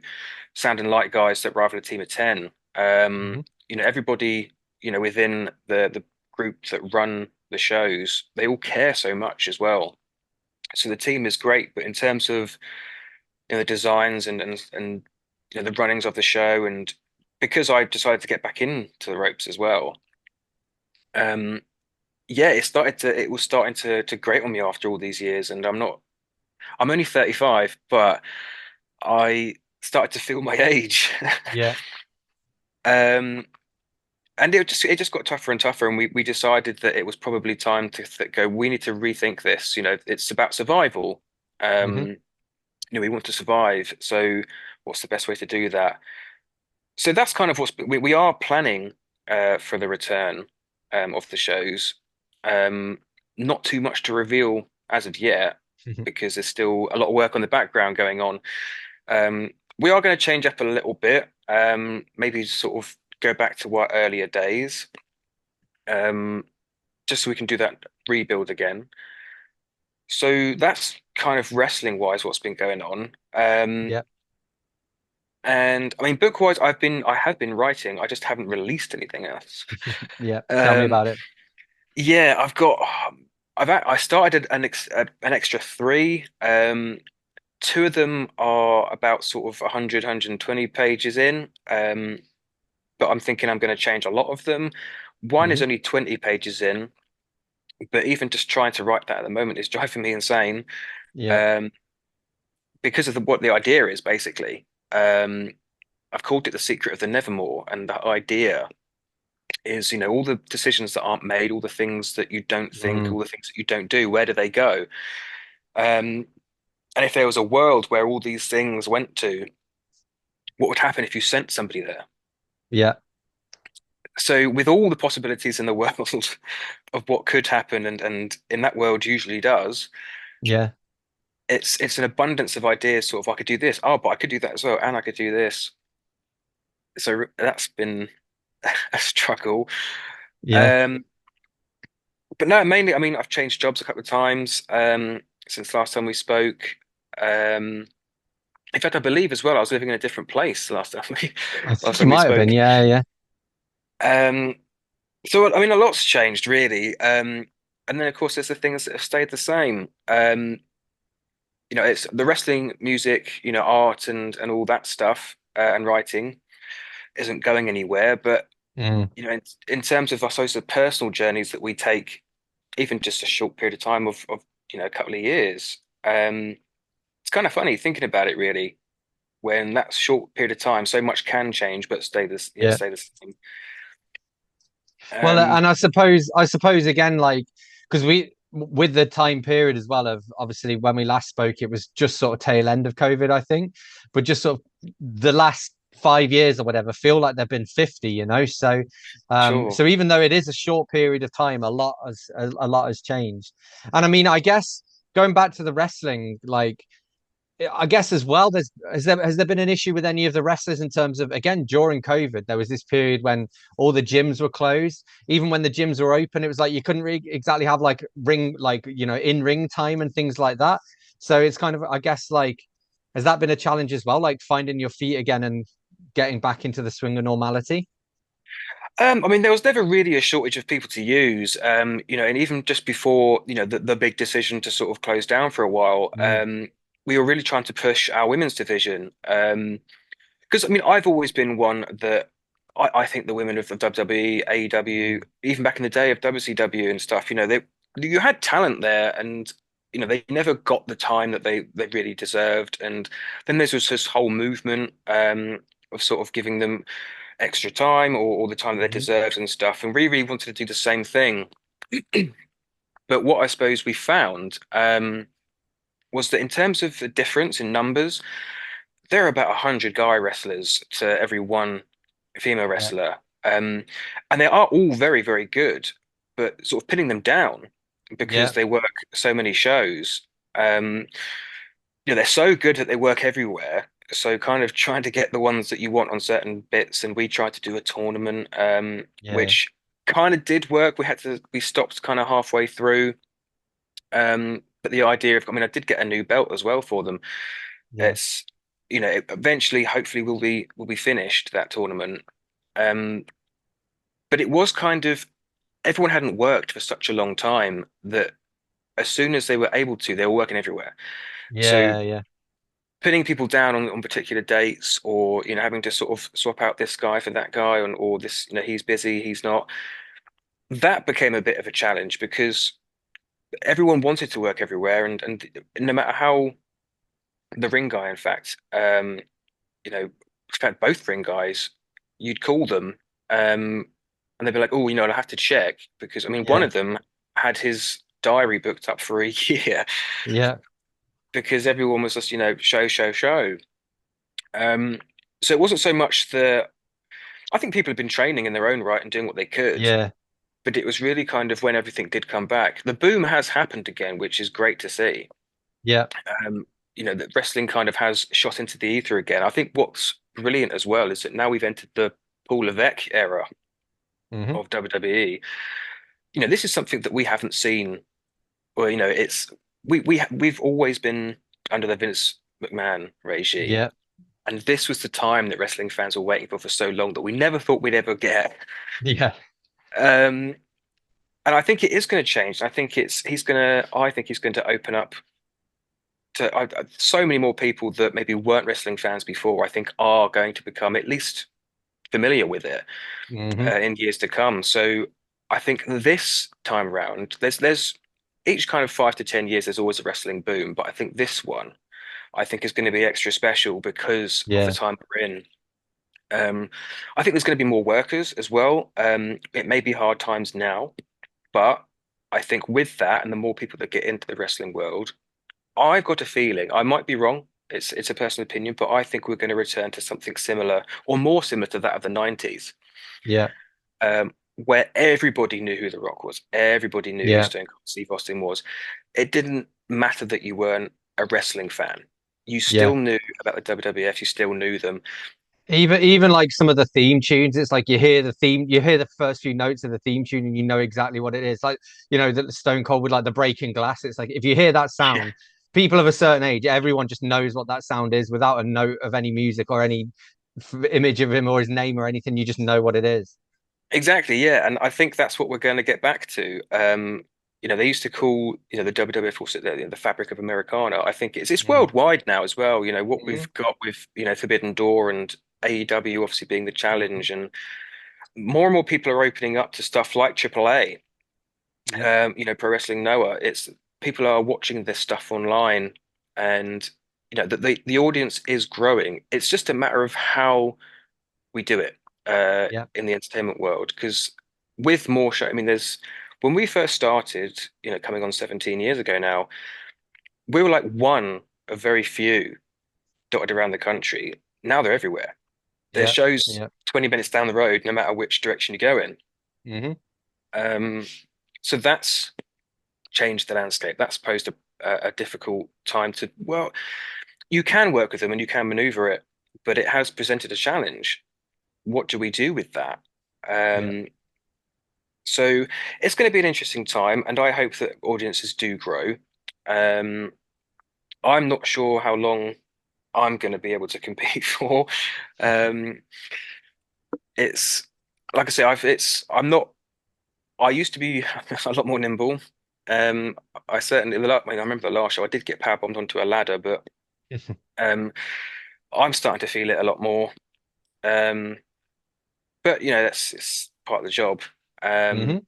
[SPEAKER 6] sound and light guys that rival a team of 10.
[SPEAKER 4] Mm-hmm.
[SPEAKER 6] Everybody within the group that run the shows, they all care so much as well. So the team is great, but in terms of the designs and the runnings of the show, and because I decided to get back into the ropes as well, yeah, it was starting to grate on me after all these years, and I'm only 35, but I started to feel my age.
[SPEAKER 4] Yeah.
[SPEAKER 6] um and it just got tougher and tougher, and we decided that it was probably time to go, we need to rethink this. It's about survival.
[SPEAKER 4] Mm-hmm.
[SPEAKER 6] um we want to survive, so what's the best way to do that? So that's kind of we are planning for the return of the shows. Um, Not too much to reveal as of yet because there's still a lot of work on the background going on. We are going to change up a little bit, maybe sort of go back to our earlier days, just so we can do that rebuild again. So that's kind of wrestling wise what's been going on.
[SPEAKER 4] Yeah.
[SPEAKER 6] And I mean, book wise, I have been writing. I just haven't released anything else.
[SPEAKER 4] Yeah. Tell me
[SPEAKER 6] Um,
[SPEAKER 4] about it.
[SPEAKER 6] yeah, I started an extra three. Two of them are about sort of 100, 120 pages in. But I'm thinking I'm going to change a lot of them. One is
[SPEAKER 4] Mm-hmm.
[SPEAKER 6] only 20 pages in, but even just trying to write that at the moment is driving me insane.
[SPEAKER 4] Yeah.
[SPEAKER 6] Um, because of what the idea is basically. I've called it The Secret of the Nevermore, and the idea is, all the decisions that aren't made, all the things that you don't think,
[SPEAKER 4] Mm.
[SPEAKER 6] all the things that you don't do, where do they go? And if there was a world where all these things went to, what would happen if you sent somebody there?
[SPEAKER 4] Yeah.
[SPEAKER 6] So with all the possibilities in the world of what could happen, and in that world usually does,
[SPEAKER 4] Yeah.
[SPEAKER 6] it's an abundance of ideas. Sort of, I could do this, oh, but I could do that as well, and I could do this. So that's been a struggle.
[SPEAKER 4] Yeah.
[SPEAKER 6] Um, but no, mainly, I mean, I've changed jobs a couple of times since last time we spoke. Um, in fact, I believe as well, I was living in a different place last time
[SPEAKER 4] I
[SPEAKER 6] last
[SPEAKER 4] think it
[SPEAKER 6] time we
[SPEAKER 4] might have been.
[SPEAKER 6] spoke.
[SPEAKER 4] Yeah. Yeah.
[SPEAKER 6] Um, so I mean, a lot's changed really. And then of course there's the things that have stayed the same. It's the wrestling, music, art and all that stuff, and writing isn't going anywhere. But
[SPEAKER 4] Mm.
[SPEAKER 6] You know, in terms of, I suppose, the personal journeys that we take, even just a short period of time of a couple of years. It's kind of funny thinking about it, really, when that short period of time, so much can change, but
[SPEAKER 4] Yeah.
[SPEAKER 6] stay the same.
[SPEAKER 4] Well,
[SPEAKER 6] Um,
[SPEAKER 4] and I suppose again, like, because with the time period as well of obviously when we last spoke, it was just sort of tail end of COVID, I think, but just sort of the last 5 years or whatever feel like they've been 50, So,
[SPEAKER 6] sure.
[SPEAKER 4] so even though it is a short period of time, a lot has changed, and I mean, I guess going back to the wrestling, like. I guess as well, has there been an issue with any of the wrestlers in terms of, again, during COVID, there was this period when all the gyms were closed. Even when the gyms were open, it was like you couldn't exactly have like ring, like, in ring time and things like that. So it's kind of, I guess, like, has that been a challenge as well, like finding your feet again and getting back into the swing of normality?
[SPEAKER 6] I mean, there was never really a shortage of people to use, and even just before, the big decision to sort of close down for a while,
[SPEAKER 4] Mm.
[SPEAKER 6] we were really trying to push our women's division. Because I mean, I've always been one that I think the women of the WWE, AEW,
[SPEAKER 4] Mm.
[SPEAKER 6] even back in the day of WCW and stuff, you had talent there, and they never got the time that they really deserved. And then there's this whole movement of sort of giving them extra time or the time that they
[SPEAKER 4] Mhm.
[SPEAKER 6] deserved and stuff. And we really wanted to do the same thing. But what I suppose we found was that in terms of the difference in numbers, there are about 100 guy wrestlers to every one female
[SPEAKER 4] Yeah.
[SPEAKER 6] wrestler. And they are all very, very good, but sort of pinning them down because
[SPEAKER 4] Yeah.
[SPEAKER 6] they work so many shows. Um, they're so good that they work everywhere. So kind of trying to get the ones that you want on certain bits, and we tried to do a tournament,
[SPEAKER 4] Yeah.
[SPEAKER 6] which kind of did work. We stopped kind of halfway through. But the idea of, I mean, I did get a new belt as well for them.
[SPEAKER 4] Yeah.
[SPEAKER 6] It's, eventually, hopefully, will be finished that tournament. Um, but it was kind of everyone hadn't worked for such a long time that as soon as they were able to, they were working everywhere. So
[SPEAKER 4] Yeah. Yeah.
[SPEAKER 6] pinning people down on particular dates, or having to sort of swap out this guy for that guy, or this, he's busy, he's not. That became a bit of a challenge because everyone wanted to work everywhere, and no matter how the ring guy, in fact, in fact, both ring guys, you'd call them, and they'd be like, "Oh, I have to check," because I mean, one
[SPEAKER 4] Yeah.
[SPEAKER 6] of them had his diary booked up for a year
[SPEAKER 4] Yeah.
[SPEAKER 6] because everyone was just, show, show, show. Um, so it wasn't so much I think people had been training in their own right and doing what they could,
[SPEAKER 4] Yeah.
[SPEAKER 6] but it was really kind of when everything did come back. The boom has happened again, which is great to see.
[SPEAKER 4] Yeah.
[SPEAKER 6] Um, that wrestling kind of has shot into the ether again. I think what's brilliant as well is that now we've entered the Paul Levesque era
[SPEAKER 4] Hmm.
[SPEAKER 6] of WWE. This is something that we haven't seen, or it's we've always been under the Vince McMahon regime,
[SPEAKER 4] Yeah.
[SPEAKER 6] and this was the time that wrestling fans were waiting for so long that we never thought we'd ever get.
[SPEAKER 4] Yeah.
[SPEAKER 6] Um, and I think it is going to change. I think he's going to open up to so many more people that maybe weren't wrestling fans before. I think are going to become at least familiar with it
[SPEAKER 4] Hmm.
[SPEAKER 6] in years to come. So I think this time around, there's each kind of 5 to 10 years, there's always a wrestling boom, but I think this one, I think is going to be extra special because of the
[SPEAKER 4] Yeah.
[SPEAKER 6] time we're in. I think there's going to be more workers as well. It may be hard times now, but I think with that and the more people that get into the wrestling world, I've got a feeling, I might be wrong. It's a personal opinion, but I think we're going to return to something similar or more similar to that of the 90s,
[SPEAKER 4] Yeah.
[SPEAKER 6] where everybody knew who The Rock was. Everybody knew who
[SPEAKER 4] Yeah.
[SPEAKER 6] Stone Cold Steve Austin was. It didn't matter that you weren't a wrestling fan. You
[SPEAKER 4] Yeah.
[SPEAKER 6] still knew about the WWF. You still knew them.
[SPEAKER 4] Even like some of the theme tunes, it's like you hear the first few notes of the theme tune, and you know exactly what it is. Like, the Stone Cold with like the breaking glass. It's like if you hear that
[SPEAKER 6] Yeah,
[SPEAKER 4] sound, people of a certain age, everyone just knows what that sound is without a note of any music or any image of him or his name or anything. You just know what it is.
[SPEAKER 6] exactly. Yeah, and I think that's what we're going to get back to. They used to call the WWF also the fabric of Americana. I think it's
[SPEAKER 4] Mm.
[SPEAKER 6] worldwide now as well. What
[SPEAKER 4] Mhm.
[SPEAKER 6] we've got with Forbidden Door and AEW obviously being the
[SPEAKER 4] Mhm.
[SPEAKER 6] challenge, and more and more people are opening up to stuff like AAA, Pro Wrestling Noah. It's people are watching this stuff online, and the audience is growing. It's just a matter of how we do it
[SPEAKER 4] Yeah.
[SPEAKER 6] in the entertainment world. Because with more show, I mean, there's when we first started, coming on 17 years ago now, we were like one of very few dotted around the country. Now they're everywhere. There's
[SPEAKER 4] Yeah.
[SPEAKER 6] shows
[SPEAKER 4] Yeah.
[SPEAKER 6] 20 minutes down the road, no matter which direction you go in.
[SPEAKER 4] Hmm.
[SPEAKER 6] So that's changed the landscape. That's posed a difficult time to, well, you can work with them and you can maneuver it, but it has presented a challenge. What do we do with that?
[SPEAKER 4] Yeah.
[SPEAKER 6] So it's going to be an interesting time, and I hope that audiences do grow. Um, I'm not sure how long I'm going to be able to compete for. Um, it's like I say, I'm not. I used to be a lot more nimble. Um, I certainly, I remember the last show, I did get power bombed onto a ladder, but um, I'm starting to feel it a lot more. Um, but that's it's part of the job.
[SPEAKER 4] Hmm.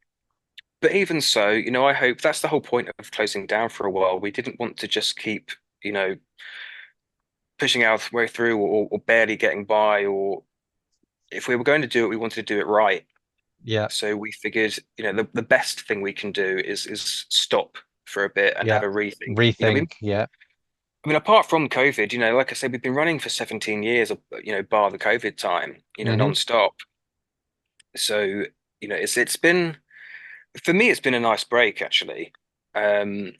[SPEAKER 6] But even so, I hope that's the whole point of closing down for a while. We didn't want to just keep, pushing our way through or barely getting by, or if we were going to do it, we wanted to do it right.
[SPEAKER 4] Yeah.
[SPEAKER 6] So we figured, the best thing we can do is stop for a bit and
[SPEAKER 4] Yeah.
[SPEAKER 6] have a rethink.
[SPEAKER 4] Rethink. Yeah.
[SPEAKER 6] I mean, apart from COVID, like I said, we've been running for 17 years, bar the COVID time,
[SPEAKER 4] Hmm.
[SPEAKER 6] non-stop. So, it's been for me, it's been a nice break actually. Um,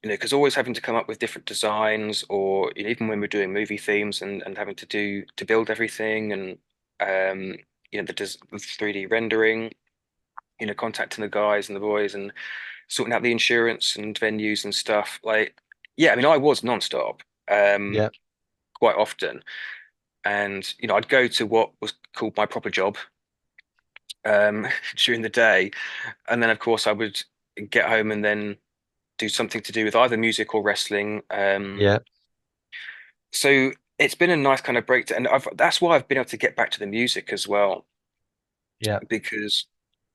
[SPEAKER 6] because always having to come up with different designs, or even when we're doing movie themes and having to build everything, and the 3D rendering, contacting the guys and the boys and sorting out the insurance and venues and stuff. Like, yeah, I mean, I was non-stop, um,
[SPEAKER 4] Yeah.
[SPEAKER 6] quite often, and I'd go to what was called my proper job, during the day, and then of course I would get home and then do something to do with either music or wrestling.
[SPEAKER 4] Yeah.
[SPEAKER 6] So it's been a nice kind of break, and that's why I've been able to get back to the music as well,
[SPEAKER 4] Yeah.
[SPEAKER 6] because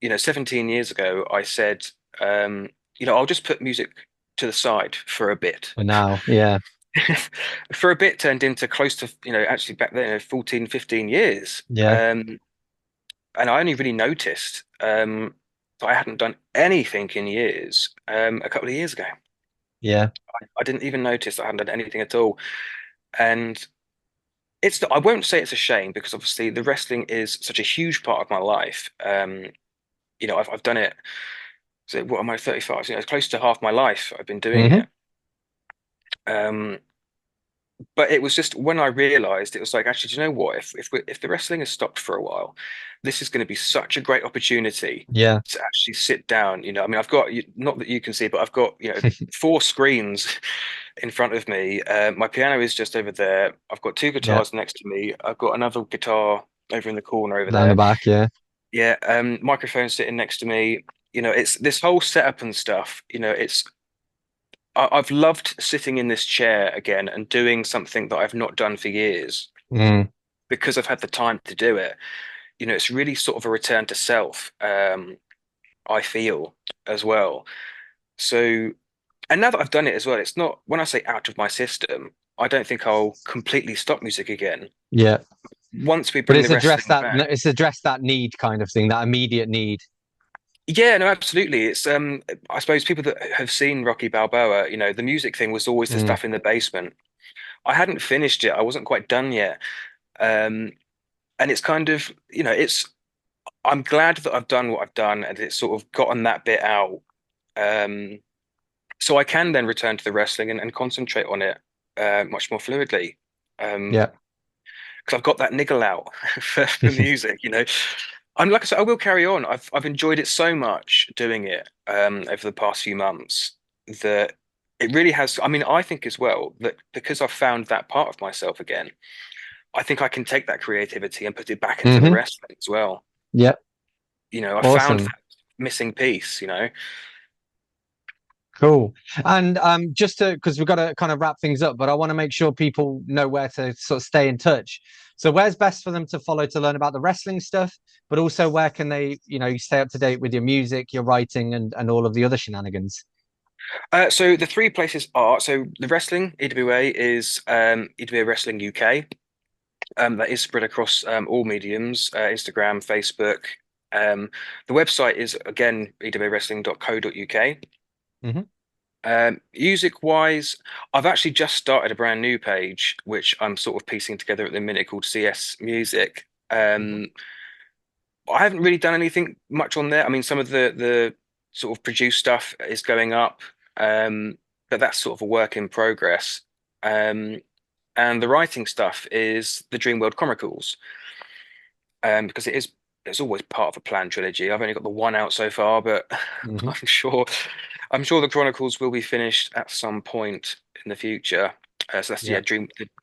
[SPEAKER 6] 17 years ago I said, um, I'll just put music to the side for a bit.
[SPEAKER 4] For now. Yeah.
[SPEAKER 6] For a bit turned into close to, actually back then, 14, 15 years.
[SPEAKER 4] Yeah.
[SPEAKER 6] And I only really noticed that I hadn't done anything in years a couple of years ago.
[SPEAKER 4] Yeah.
[SPEAKER 6] I didn't even notice I hadn't done anything at all. And I won't say it's a shame, because obviously the wrestling is such a huge part of my life. I've done it. So what am I, 35? It's close to half my life I've been doing
[SPEAKER 4] Hmm.
[SPEAKER 6] it. Um, but it was just when I realized, it was like, actually, do you know what? If the wrestling has stopped for a while, this is going to be such a great opportunity
[SPEAKER 4] Yeah.
[SPEAKER 6] to actually sit down. I mean, I've got, not that you can see, but I've got, 4 screens in front of me. My piano is just over there. I've got 2 guitars
[SPEAKER 4] Yeah.
[SPEAKER 6] next to me. I've got another guitar over in the corner over
[SPEAKER 4] Down the
[SPEAKER 6] there.
[SPEAKER 4] back. Yeah.
[SPEAKER 6] Yeah, microphone sitting next to me. It's this whole setup and stuff. I've loved sitting in this chair again and doing something that I've not done for years,
[SPEAKER 4] Mm.
[SPEAKER 6] because I've had the time to do it. It's really sort of a return to self, I feel, as well. So, and now that I've done it as well, it's not, when I say out of my system, I don't think I'll completely stop music again.
[SPEAKER 4] Yeah.
[SPEAKER 6] Once we
[SPEAKER 4] But
[SPEAKER 6] bring the wrestling back.
[SPEAKER 4] it's addressed that need kind of thing, that immediate need.
[SPEAKER 6] Yeah, no, absolutely. It's I suppose people that have seen Rocky Balboa, the music thing was always the
[SPEAKER 4] Mm.
[SPEAKER 6] stuff in the basement. I hadn't finished it. I wasn't quite done yet. Um, and it's kind of, I'm glad that I've done what I've done and it's sort of gotten that bit out. Um, so I can then return to the wrestling and concentrate on it much more fluidly.
[SPEAKER 4] Yeah.
[SPEAKER 6] Because I've got that niggle out for music, I'm like I said, I will carry on. I've enjoyed it so much doing it over the past few months, that it really has. I mean, I think as well that because I've found that part of myself again, I think I can take that creativity and put it back into the
[SPEAKER 4] Hmm.
[SPEAKER 6] wrestling as well.
[SPEAKER 4] Yeah.
[SPEAKER 6] I found
[SPEAKER 4] Awesome.
[SPEAKER 6] that missing piece.
[SPEAKER 4] Cool. And just to, because we've got to kind of wrap things up, but I want to make sure people know where to sort of stay in touch. So where's best for them to follow to learn about the wrestling stuff, but also where can they, stay up to date with your music, your writing, and all of the other shenanigans?
[SPEAKER 6] So the three places are, so the wrestling, EWA, is EWA Wrestling UK. That is spread across all mediums, Instagram, Facebook. The website is, again, ewawrestling.co.uk. Music wise, I've actually just started a brand new page, which I'm sort of piecing together at the minute, called CS Music. I haven't really done anything much on there. I mean, some of the sort of produced stuff is going up, but that's sort of a work in progress. And the writing stuff is the Dreamworld Chronicles, because it's always part of a planned trilogy. I've only got the one out so far, but I'm sure the Chronicles will be finished at some point in the future. So that's the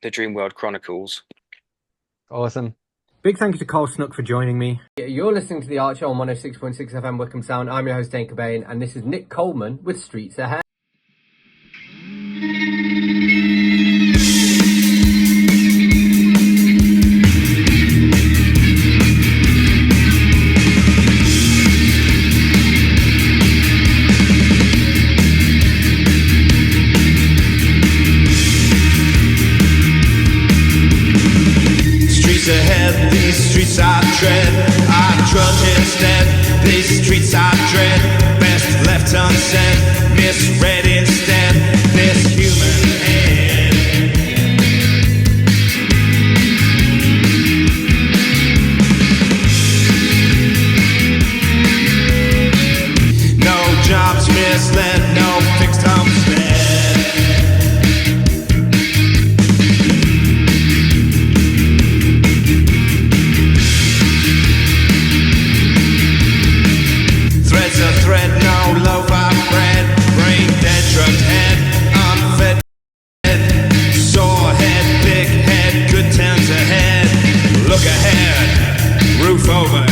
[SPEAKER 6] Dreamworld Chronicles.
[SPEAKER 4] Awesome.
[SPEAKER 1] Big thank you to Carl Snook for joining me. You're listening to The Archer on 106.6 FM Wickham Sound. I'm your host, Dane Cobain, and this is Nick Coleman with Streets Ahead.
[SPEAKER 7] Ahead, these streets I tread, I trudge instead. These streets I dread, best left unsaid, misread instead. This human head. No jobs misled, no fixed homestead. Look ahead, roof overhead.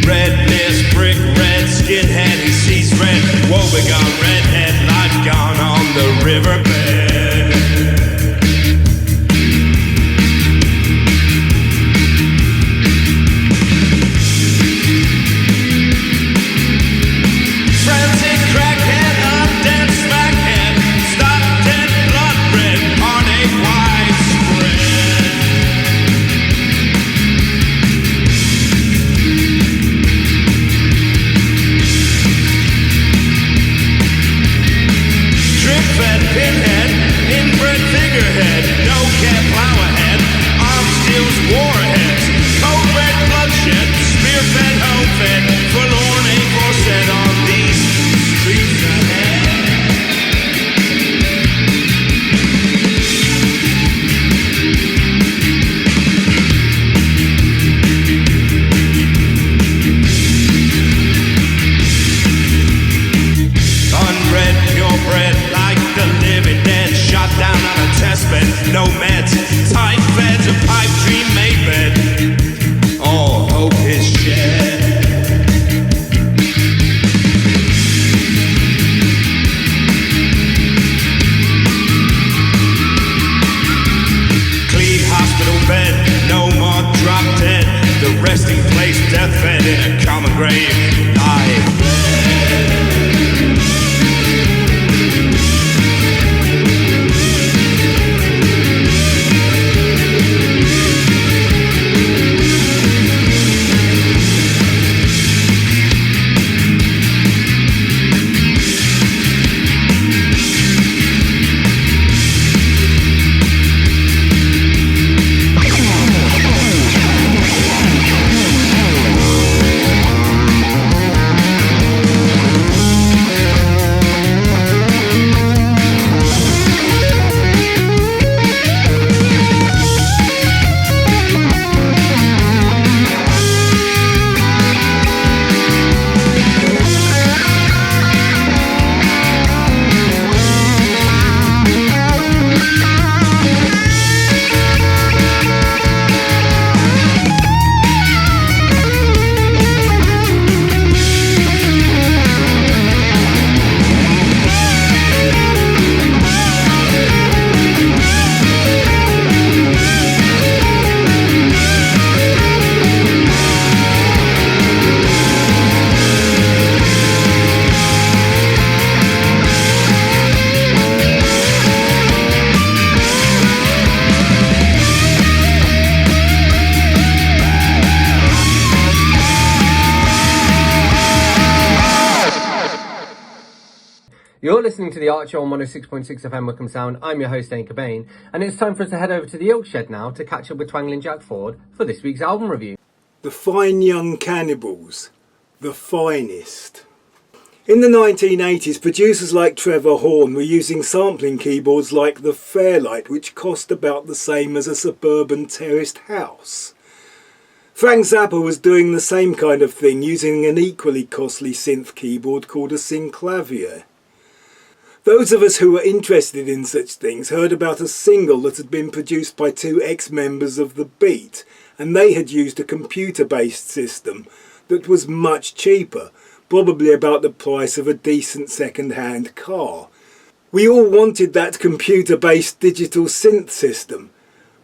[SPEAKER 7] Red list, brick red, skinhead, he sees red. Woebegone, redhead, life gone on the riverbed. Frantic crackhead. Pinhead, inbred figurehead, no cap plow ahead, arm steals warheads, cold red bloodshed, spear-fed, home-fed, forlorn aforesaid on these streets ahead. Unbred, purebred, like the living dead, shot down on a test bed, no meds, tight feds, a pipe dream made bed, all hope is shed. Clean hospital bed, no more drop dead, the resting place deathbed in a common grave, live bed.
[SPEAKER 1] You're listening to The Archer on 106.6 FM Wickham Sound. I'm your host, Dane Cobain, and it's time for us to head over to the Ilk Shed now to catch up with Twangling Jack Ford for this week's album review.
[SPEAKER 2] The Fine Young Cannibals, the finest. In the 1980s, producers like Trevor Horn were using sampling keyboards like the Fairlight, which cost about the same as a suburban terraced house. Frank Zappa was doing the same kind of thing, using an equally costly synth keyboard called a synclavier. Those of us who were interested in such things heard about a single that had been produced by two ex-members of The Beat, and they had used a computer-based system that was much cheaper, probably about the price of a decent second-hand car. We all wanted that computer-based digital synth system,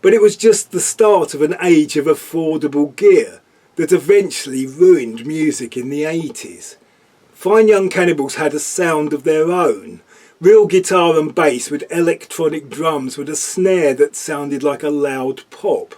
[SPEAKER 2] but it was just the start of an age of affordable gear that eventually ruined music in the 80s. Fine Young Cannibals had a sound of their own, real guitar and bass with electronic drums with a snare that sounded like a loud pop.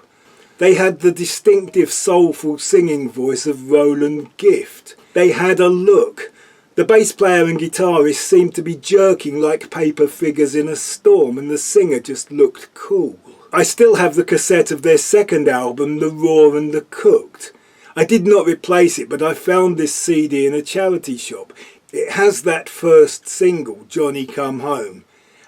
[SPEAKER 2] They had the distinctive soulful singing voice of Roland Gift. They had a look. The bass player and guitarist seemed to be jerking like paper figures in a storm, and the singer just looked cool. I still have the cassette of their second album, The Raw and the Cooked. I did not replace it, but I found this CD in a charity shop. It has that first single, Johnny Come Home,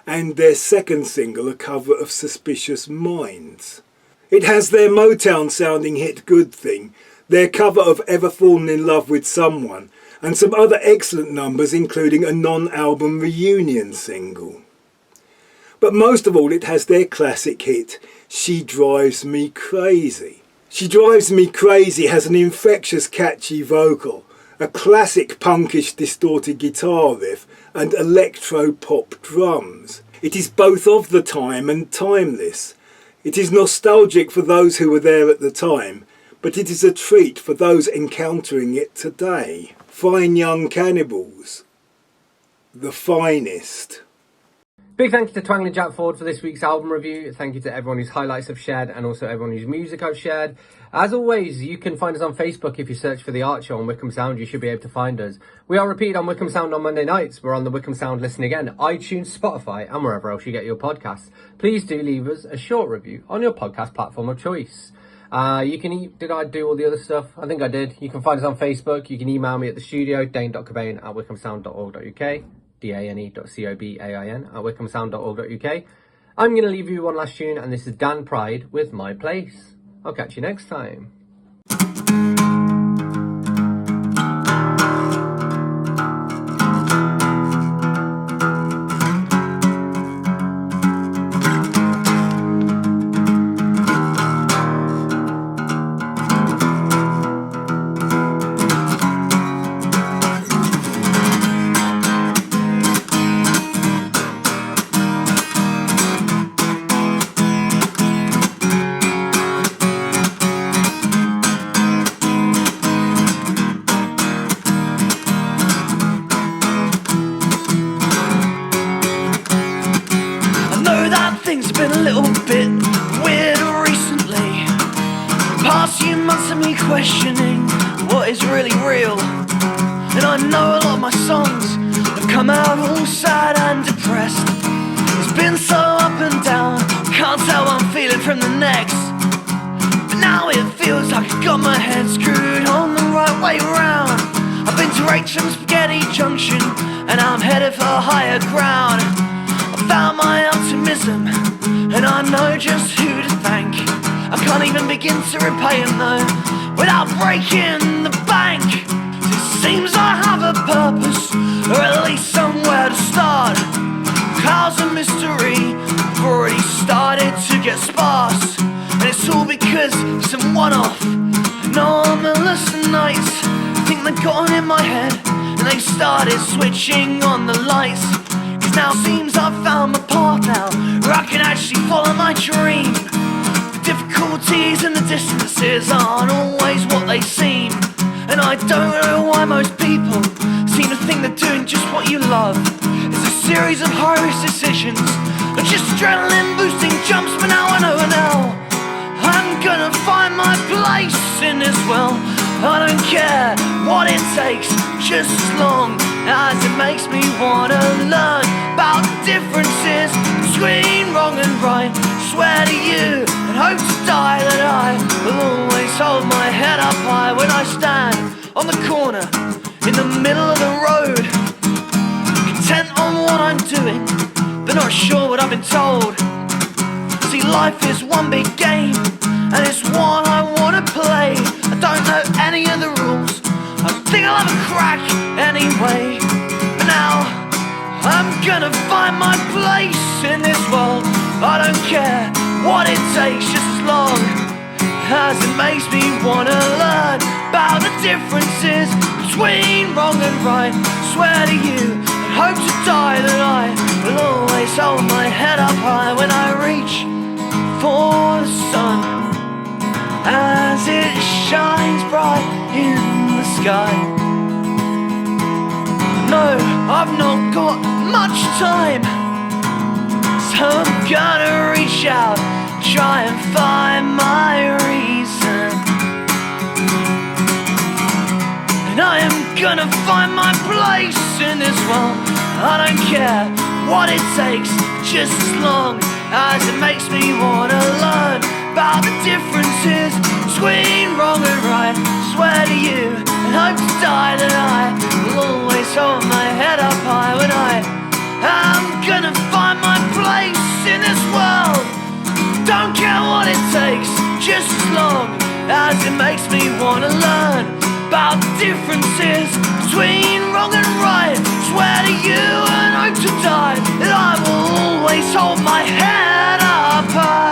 [SPEAKER 2] and their second single, a cover of Suspicious Minds. It has their Motown-sounding hit Good Thing, their cover of Ever Fallen in Love with Someone, and some other excellent numbers, including a non-album reunion single. But most of all, it has their classic hit, She Drives Me Crazy. She Drives Me Crazy has an infectious, catchy vocal, a classic punkish distorted guitar riff, and electro-pop drums. It is both of the time and timeless. It is nostalgic for those who were there at the time, but it is a treat for those encountering it today. Fine Young Cannibals, the finest.
[SPEAKER 1] Big thank you to Twangling Jack Ford for this week's album review. Thank you to everyone whose highlights I've shared and also everyone whose music I've shared. As always, you can find us on Facebook. If you search for The Archer on Wickham Sound, you should be able to find us. We are repeated on Wickham Sound on Monday nights. We're on the Wickham Sound Listen Again, iTunes, Spotify, and wherever else you get your podcasts. Please do leave us a short review on your podcast platform of choice. Did I do all the other stuff? I think I did. You can find us on Facebook. You can email me at the studio, dane.cobain@wickhamsound.org.uk, dane.cobain@wickhamsound.org.uk. I'm going to leave you one last tune, and this is Dan Pride with My Place. I'll catch you next time.
[SPEAKER 8] Things have been a little bit weird recently. Past few months of me questioning what is really real. And I know a lot of my songs have come out all sad and depressed. It's been so up and down, can't tell one feeling from the next. But now it feels like I got my head screwed on the right way round. I've been to Rachel Spaghetti Junction, and I'm headed for higher ground. I found my optimism, and I know just who to thank. I can't even begin to repay him though, without breaking the bank. It seems I have a purpose, or at least somewhere to start. Clouds of mystery have already started to get sparse, and it's all because of some one-off anomalous nights. I think they got on in my head, and they started switching on the lights. Now seems I've found my path now, where I can actually follow my dream. The difficulties and the distances aren't always what they seem, and I don't know why most people seem to think they're doing just what you love. It's a series of high-risk decisions, or just adrenaline boosting jumps, but now I know now I'm gonna find my place in this well. I don't care what it takes, just as long as it makes me wanna learn about the differences between wrong and right. Swear to you and hope to die that I will always hold my head up high when I stand on the corner in the middle of the road, content on what I'm doing, but not sure what I've been told. See, life is one big game, and it's one I wanna play. I don't know any of the rules, I think I'll have a crack anyway. But now I'm gonna find my place in this world. I don't care what it takes, just as long as it makes me wanna learn about the differences between wrong and right. Swear to you and hope to die that I will always hold my head up high when I reach for the sun as it shines bright in the sky. No, I've not got much time, so I'm gonna reach out, try and find my reason. And I am gonna find my place in this world. I don't care what it takes, just as long as it makes me wanna learn about the differences between wrong and right. Swear to you and hope to die that I will always hold my head up high when I am gonna find my place in this world. Don't care what it takes, just as long as it makes me wanna learn about the differences between wrong and right. Swear to you and hope to die that I will always hold my head up high.